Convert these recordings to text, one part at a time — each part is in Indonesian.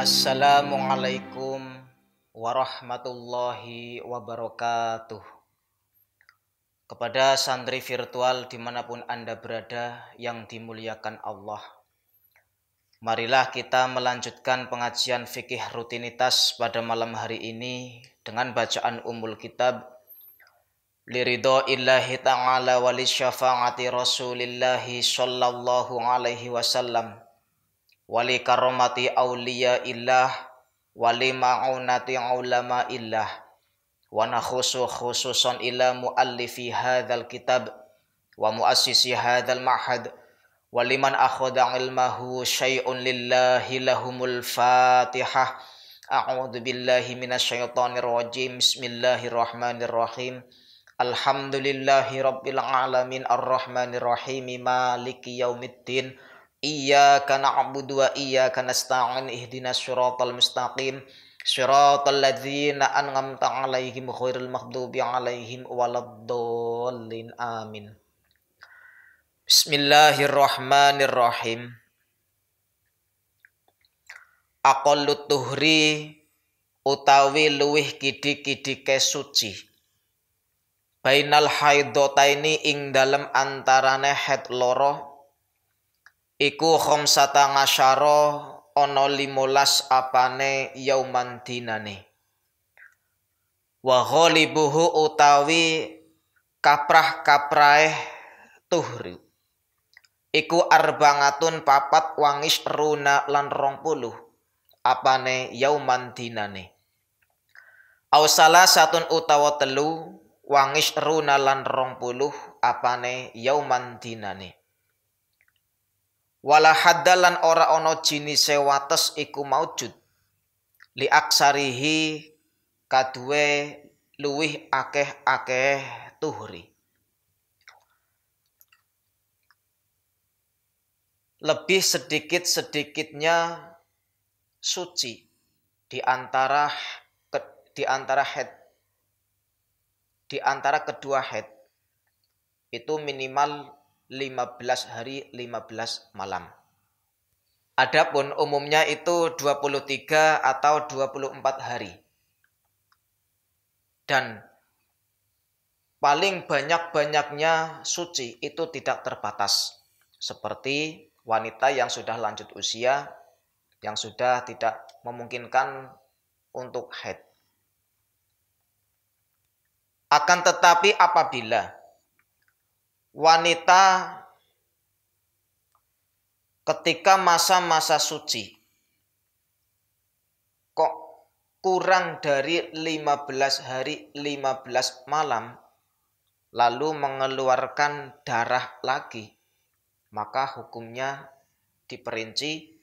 Assalamualaikum warahmatullahi wabarakatuh. Kepada santri virtual dimanapun Anda berada yang dimuliakan Allah, marilah kita melanjutkan pengajian fikih rutinitas pada malam hari ini dengan bacaan Ummul Kitab Liridho illahi ta'ala wali syafa'ati rasulillahi sallallahu alaihi wasallam wali karomati awliya illah wali ma'unati ulama illah wa nakhusu khususan ila muallifi hadzal kitab wa muassisi hadzal ma'had wa liman akhadha ilmahu syai'un lillahi lahumul fatihah. A'udzu billahi minasyaitonir rajim. Bismillahirrahmanirrahim. Alhamdulillahi rabbil alamin arrahmanir rahim maliki yaumiddin. Iyyaka na'budu wa iyyaka nasta'in ihdinas siratal mustaqim siratal ladzina an'amta 'alaihim ghairil maghdubi 'alaihim waladdallin amin. Bismillahirrahmanirrahim. Aqallut tuhri utawi luwih kidik-kidike suci bainal haidotaini ing dalem antarane haid loro iku khamsata ngasyara ana 15 apane yauman dinane. Wa ghalibuhu utawi kaprah-kaprahe tuhri iku arbangatun papat wangis runa lan 20 apane yauman dinane. Aw salasatun utawa telu wangis runa lan 20 apane yauman dinane. Wala haddalan ora ana jinise wates iku maujud li aksarihi kaduwe luwih akeh-akeh tuhri. Lebih sedikit-sedikitnya suci di antara kedua haid itu minimal 15 hari 15 malam. Adapun umumnya itu 23 atau 24 hari. Dan paling banyak-banyaknya suci itu tidak terbatas. Seperti wanita yang sudah lanjut usia, yang sudah tidak memungkinkan untuk haid. Akan tetapi apabila wanita ketika masa-masa suci kok kurang dari 15 hari 15 malam lalu mengeluarkan darah lagi, maka hukumnya diperinci.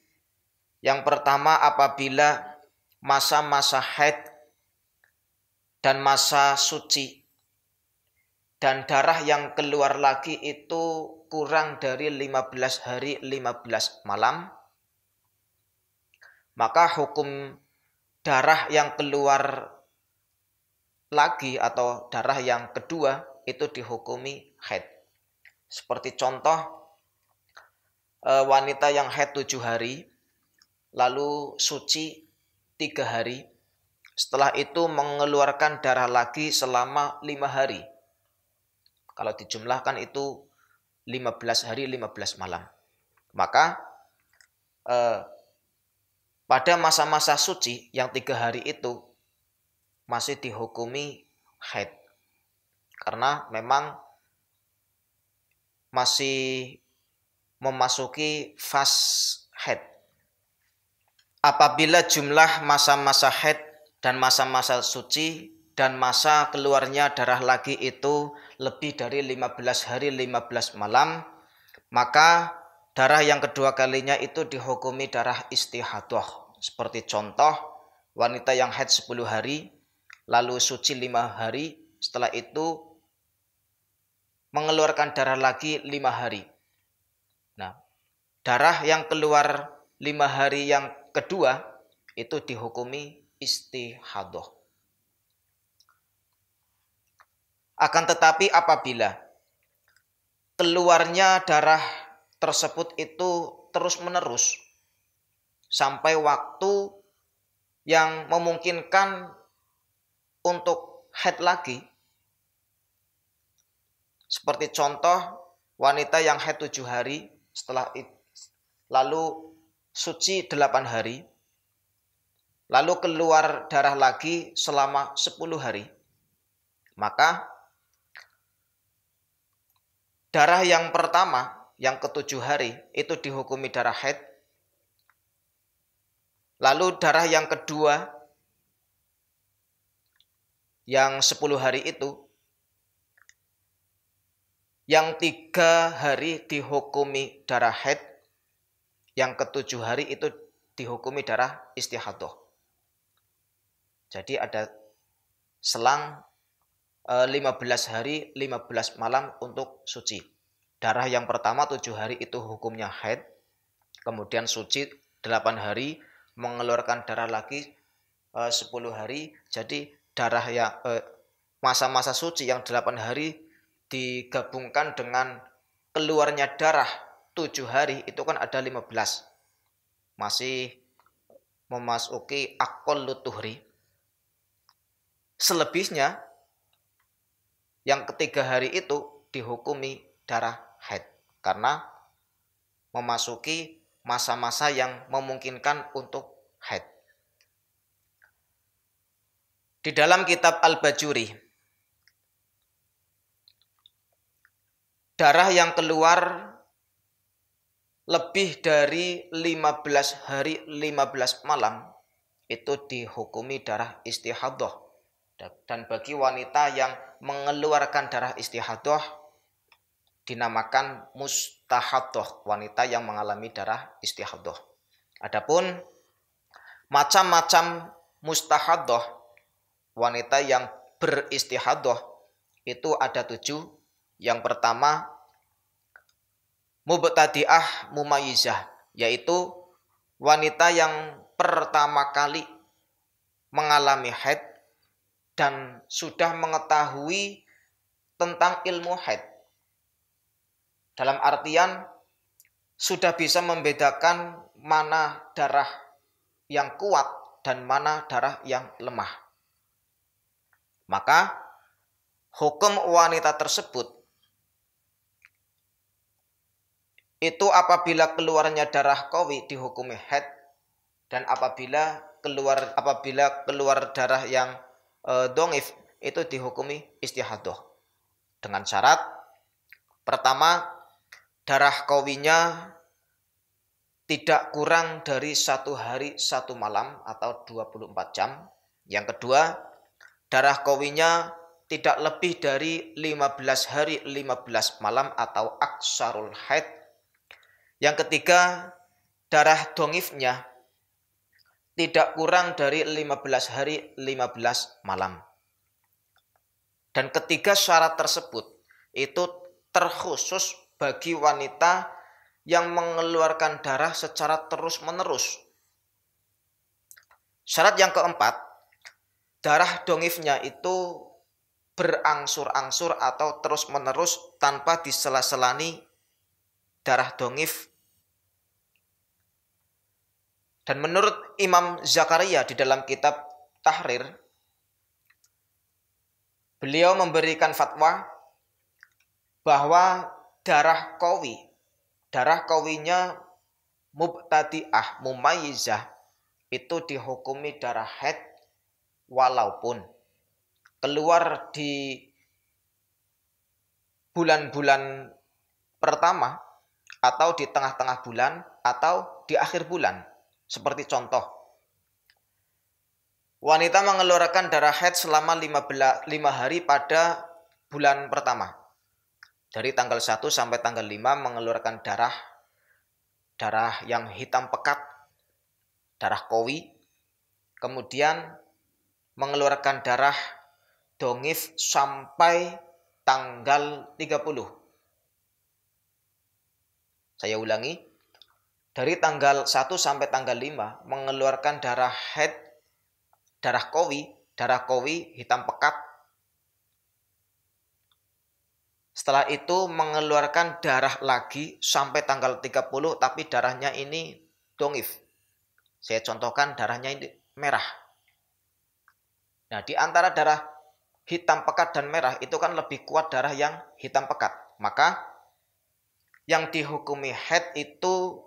Yang pertama, apabila masa-masa haid dan masa suci dan darah yang keluar lagi itu kurang dari 15 hari 15 malam, maka hukum darah yang keluar lagi atau darah yang kedua itu dihukumi haid. Seperti contoh wanita yang haid 7 hari lalu suci 3 hari, setelah itu mengeluarkan darah lagi selama 5 hari. Kalau dijumlahkan itu 15 hari 15 malam. Maka pada masa-masa suci yang 3 hari itu masih dihukumi haid. Karena memang masih memasuki fase haid. Apabila jumlah masa-masa haid dan masa-masa suci dan masa keluarnya darah lagi itu lebih dari 15 hari 15 malam, maka darah yang kedua kalinya itu dihukumi darah istihadah. Seperti contoh wanita yang haid 10 hari lalu suci 5 hari, setelah itu mengeluarkan darah lagi 5 hari. Nah, darah yang keluar 5 hari yang kedua itu dihukumi istihadah. Akan tetapi apabila keluarnya darah tersebut itu terus-menerus sampai waktu yang memungkinkan untuk haid lagi. Seperti contoh wanita yang haid 7 hari lalu suci 8 hari, lalu keluar darah lagi selama 10 hari. Maka darah yang pertama, yang ke-7 hari, itu dihukumi darah haid. Lalu darah yang kedua, yang 10 hari itu, yang 3 hari dihukumi darah haid, yang ke-7 hari itu dihukumi darah istihadah. Jadi ada selang 15 hari, 15 malam untuk suci. Darah yang pertama 7 hari itu hukumnya haid, kemudian suci 8 hari, mengeluarkan darah lagi 10 hari. Jadi darah yang masa-masa suci yang 8 hari digabungkan dengan keluarnya darah 7 hari, itu kan ada 15. Masih memasuki aqallut tuhri. Selebihnya yang ke-3 hari itu dihukumi darah haid karena memasuki masa-masa yang memungkinkan untuk haid. Di dalam kitab Al-Bajuri, darah yang keluar lebih dari 15 hari 15 malam itu dihukumi darah istihadah. Dan bagi wanita yang mengeluarkan darah istihadah dinamakan mustahadah, wanita yang mengalami darah istihadah. Adapun macam-macam mustahadah, wanita yang beristihadah itu ada 7. Yang pertama mubtadi'ah mumayyizah, yaitu wanita yang pertama kali mengalami haid dan sudah mengetahui tentang ilmu haid. Dalam artian sudah bisa membedakan mana darah yang kuat dan mana darah yang lemah. Maka hukum wanita tersebut itu apabila keluarnya darah qawi dihukumi haid, dan apabila keluar darah yang dha'if itu dihukumi istihadah. Dengan syarat pertama, darah qawinya tidak kurang dari 1 hari 1 malam atau 24 jam. Yang kedua, darah qawinya tidak lebih dari 15 hari 15 malam atau aksarul haid. Yang ketiga, darah dha'ifnya tidak kurang dari 15 hari 15 malam. Dan ketiga syarat tersebut itu terkhusus bagi wanita yang mengeluarkan darah secara terus-menerus. Syarat yang keempat, darah dha'ifnya itu berangsur-angsur atau terus-menerus tanpa disela-selani darah dha'if. Dan menurut Imam Zakaria di dalam kitab Tahrir, beliau memberikan fatwa bahwa darah qawinya mubtadi'ah mumayyizah itu dihukumi darah haid walaupun keluar di bulan-bulan pertama atau di tengah-tengah bulan atau di akhir bulan. Seperti contoh, wanita mengeluarkan darah haid selama 5 hari pada bulan pertama. Dari tanggal 1 sampai tanggal 5 mengeluarkan darah yang hitam pekat, darah qawi. Kemudian mengeluarkan darah dha'if sampai tanggal 30. Saya ulangi. Dari tanggal 1 sampai tanggal 5 mengeluarkan darah haid, darah qawi hitam pekat. Setelah itu mengeluarkan darah lagi sampai tanggal 30 tapi darahnya ini dha'if. Saya contohkan darahnya ini merah. Nah, di antara darah hitam pekat dan merah itu kan lebih kuat darah yang hitam pekat. Maka yang dihukumi haid itu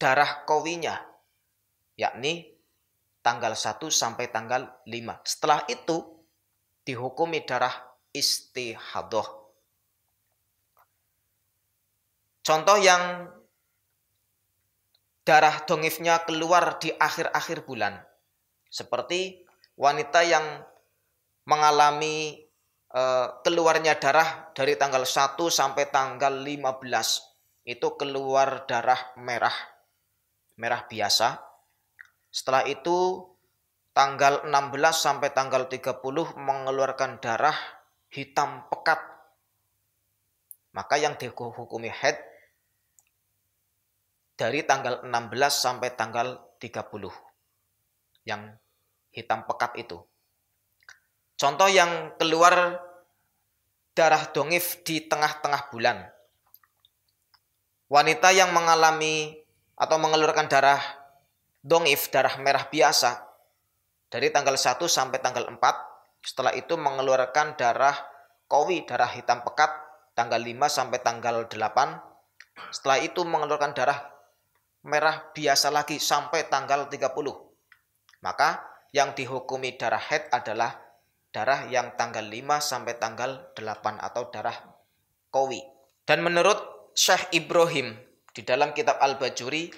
darah qawinya, yakni tanggal 1 sampai tanggal 5. Setelah itu dihukumi darah istihadah. Contoh yang darah dongifnya keluar di akhir-akhir bulan. Seperti wanita yang mengalami keluarnya darah dari tanggal 1 sampai tanggal 15. Itu keluar darah merah biasa. Setelah itu tanggal 16 sampai tanggal 30 mengeluarkan darah hitam pekat. Maka yang dihukumi haid dari tanggal 16 sampai tanggal 30. Yang hitam pekat itu. Contoh yang keluar darah dongif di tengah-tengah bulan. Wanita yang mengalami atau mengeluarkan darah dongif, darah merah biasa, dari tanggal 1 sampai tanggal 4, setelah itu mengeluarkan darah qawi, darah hitam pekat, tanggal 5 sampai tanggal 8, setelah itu mengeluarkan darah merah biasa lagi sampai tanggal 30. Maka yang dihukumi darah haid adalah darah yang tanggal 5 sampai tanggal 8 atau darah qawi. Dan menurut Syekh Ibrahim di dalam kitab Al-Bajuri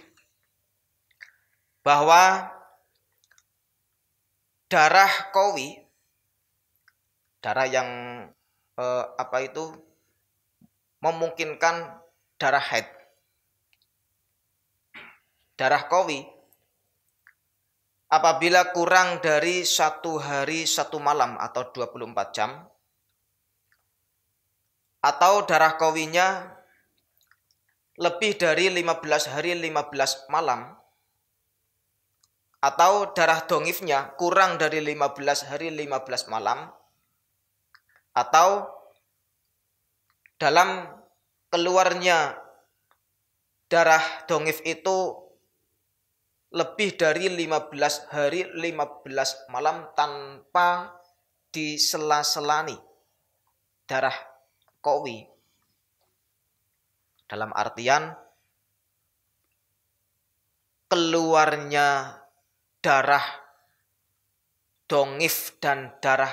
bahwa darah qawi, darah yang memungkinkan darah haid. Darah qawi apabila kurang dari 1 hari 1 malam atau 24 jam, atau darah qawinya lebih dari 15 hari 15 malam, atau darah dongifnya kurang dari 15 hari 15 malam, atau dalam keluarnya darah dongif itu lebih dari 15 hari 15 malam tanpa disela-selani darah qawi. Dalam artian keluarnya darah dongif dan darah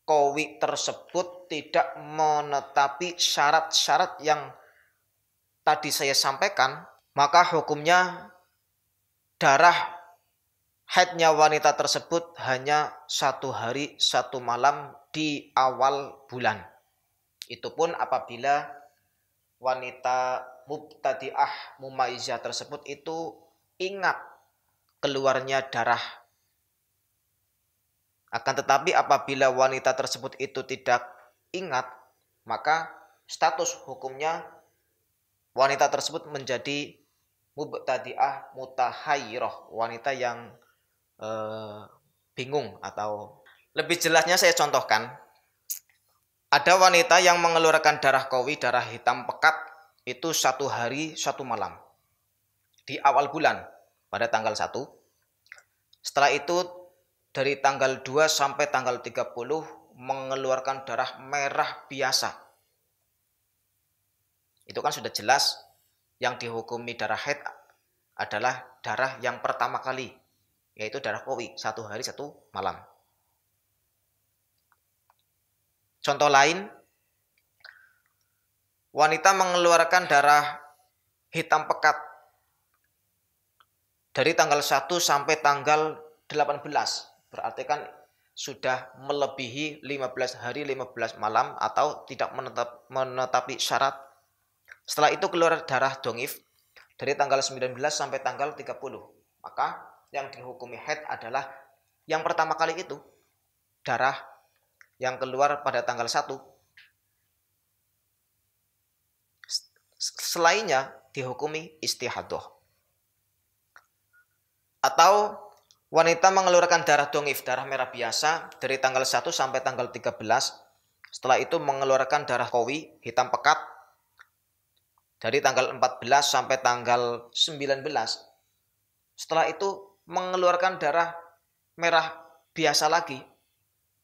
qawi tersebut tidak menetapi syarat-syarat yang tadi saya sampaikan, maka hukumnya darah haidnya wanita tersebut hanya 1 hari 1 malam di awal bulan. Itu pun apabila wanita mubtadi'ah mumaizah tersebut itu ingat keluarnya darah. Akan tetapi apabila wanita tersebut itu tidak ingat, maka status hukumnya wanita tersebut menjadi mubtadi'ah mutahayyirah, wanita yang bingung. Atau lebih jelasnya saya contohkan, ada wanita yang mengeluarkan darah qawi, darah hitam pekat itu 1 hari 1 malam di awal bulan pada tanggal 1. Setelah itu dari tanggal 2 sampai tanggal 30 mengeluarkan darah merah biasa. Itu kan sudah jelas yang dihukumi darah haid adalah darah yang pertama kali, yaitu darah qawi, 1 hari 1 malam. Contoh lain, wanita mengeluarkan darah hitam pekat dari tanggal 1 sampai tanggal 18. Berarti kan sudah melebihi 15 hari 15 malam atau tidak menetapi syarat. Setelah itu keluar darah dongif dari tanggal 19 sampai tanggal 30. Maka yang dihukumi haid adalah yang pertama kali itu, darah yang keluar pada tanggal 1. Selainnya dihukumi istihadah. Atau wanita mengeluarkan darah dongif, darah merah biasa dari tanggal 1 sampai tanggal 13. Setelah itu mengeluarkan darah qawi, hitam pekat dari tanggal 14 sampai tanggal 19. Setelah itu mengeluarkan darah merah biasa lagi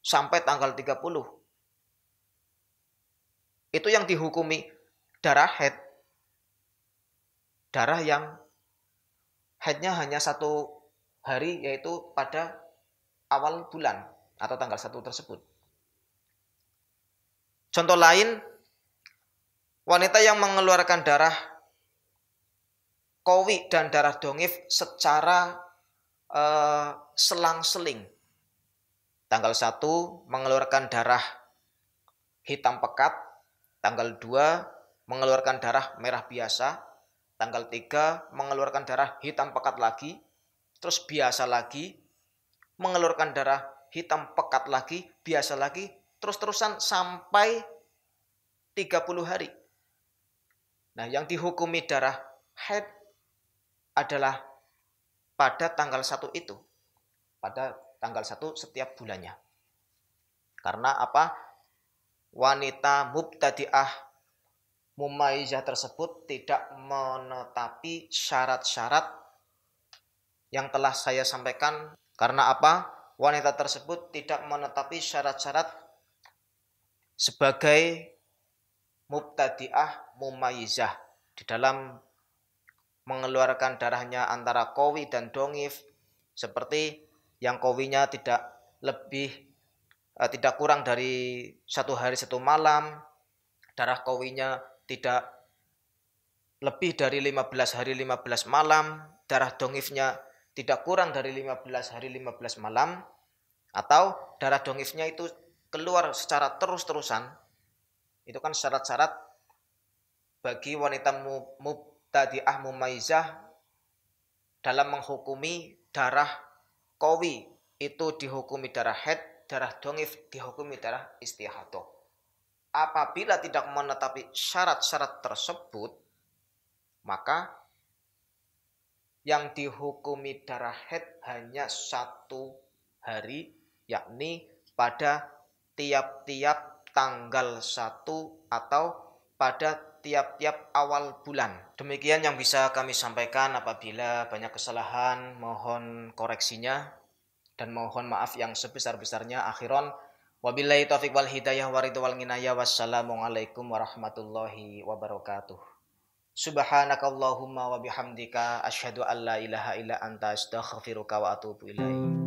sampai tanggal 30. Itu yang dihukumi darah haid. Darah yang haidnya hanya 1 hari, yaitu pada awal bulan atau tanggal 1 tersebut. Contoh lain, wanita yang mengeluarkan darah qawi dan darah dongif secara selang-seling. Tanggal 1 mengeluarkan darah hitam pekat, tanggal 2 mengeluarkan darah merah biasa, tanggal 3 mengeluarkan darah hitam pekat lagi, terus biasa lagi, mengeluarkan darah hitam pekat lagi, biasa lagi, terus-terusan sampai 30 hari. Nah, yang dihukumi darah haid adalah pada tanggal 1 itu. Pada tanggal 1 setiap bulannya. Karena apa? Wanita mubtadi'ah mumayyizah tersebut tidak menetapi syarat-syarat yang telah saya sampaikan. Karena apa? Wanita tersebut tidak menetapi syarat-syarat sebagai mubtadi'ah mumayyizah di dalam mengeluarkan darahnya antara qawi dan dongif, seperti yang qawinya tidak kurang dari 1 hari 1 malam, darah qawinya tidak lebih dari 15 hari 15 malam, darah dongifnya tidak kurang dari 15 hari 15 malam, atau darah dongifnya itu keluar secara terus-terusan. Itu kan syarat-syarat bagi wanita mubtadi'ah mumayyizah dalam menghukumi darah qawi itu dihukumi darah haid, darah dongif dihukumi darah istihadah. Apabila tidak menetapi syarat-syarat tersebut, maka yang dihukumi darah haid hanya 1 hari, yakni pada tiap-tiap tanggal 1 atau pada tiap-tiap awal bulan. Demikian yang bisa kami sampaikan. Apabila banyak kesalahan, mohon koreksinya dan mohon maaf yang sebesar-besarnya. Akhiran, wabillahi taufiq wal hidayah wa ridwal nginayah. Wassalamualaikum warahmatullahi wabarakatuh. Subhanakallahumma wa bihamdika asyhadu an la ilaha illa anta astaghfiruka wa atubu ilaik.